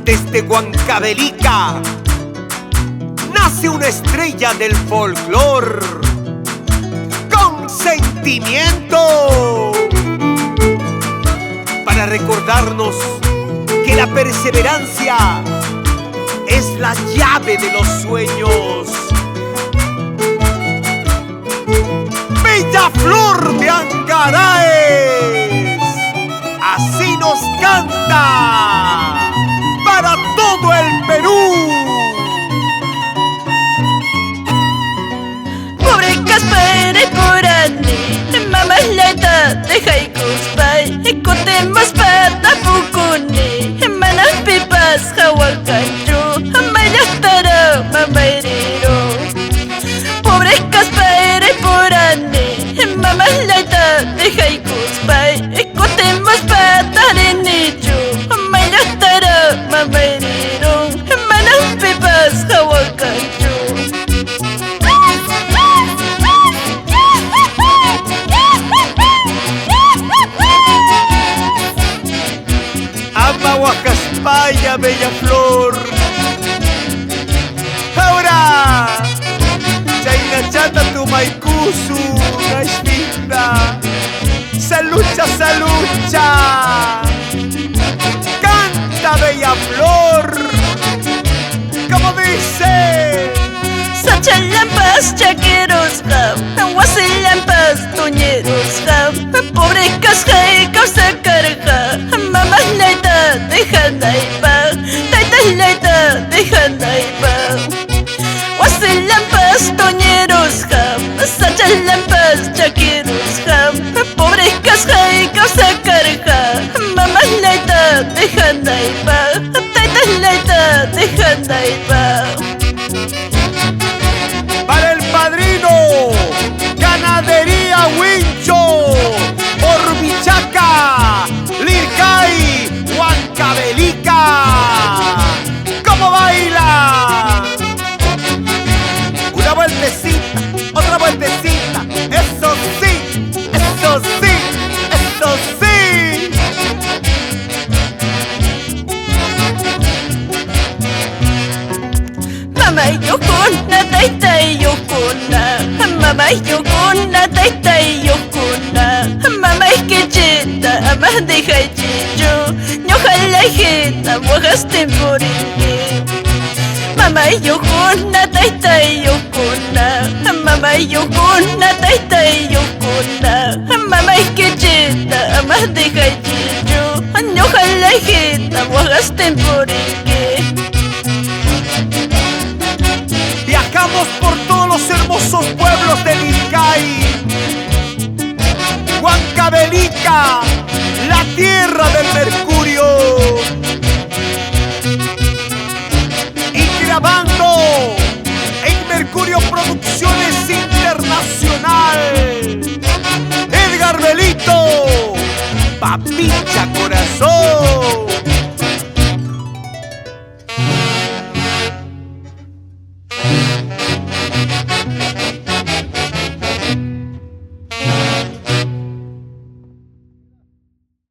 Desde Huancavelica nace una estrella del folclor con sentimiento para recordarnos que la perseverancia es la llave de los sueños. Bella Flor de Angaraes, así nos canta para todo el Perú. Pobre Caspere Purani, Mamasleta de Haikuspay, Ecotemos Pata Pucuni, Manas Pipas Hawakanchu, Mayastara Mamairiro. Pobre Caspere Purani, Mamasleta de Haikuspay, Ecotemos Pata Renichu, Mayastara Mamairiro, Manas Pipas Hawakanchu. Huacaspaya, bella flor. Ahora, Chaina Chata tu Maikusu, Nashvinda. Salucha, salucha. Canta, bella flor. Como dice. Sachalampas, chaqueros, Huasilampas, tuñeros, pobre casjay, causa carga, mamás leita, dejan aipa, taitas leita, dejan aipa. Huasilampas, tuñeros, sachalampas, chaqueros, pobre casjay, causa carga, mamás leita, dejan aipa, taitas leita, dejan aipa. Para el padrino, Ganadería Wincho, Orbichaca, Lircay, Huancavelica. ¿Cómo baila? Una vueltecita, otra vueltecita. Eso sí, eso sí, eso sí. Mama yukuna, taita yukuna, mama yukuna, taita yukuna, mama ikichita, ama deja chicho, ñojalá hita, muegas temporini. Mama yukuna, taita yukuna, mama yukuna, taita yukuna, mama ikichita, ama deja chicho, ñojalá hita, muegas temporini. Viajamos por todos los hermosos pueblos de Lircay, Huancavelica, la tierra del mercurio, y grabando en Mercurio Producciones Internacional, Edgar Belito, Papito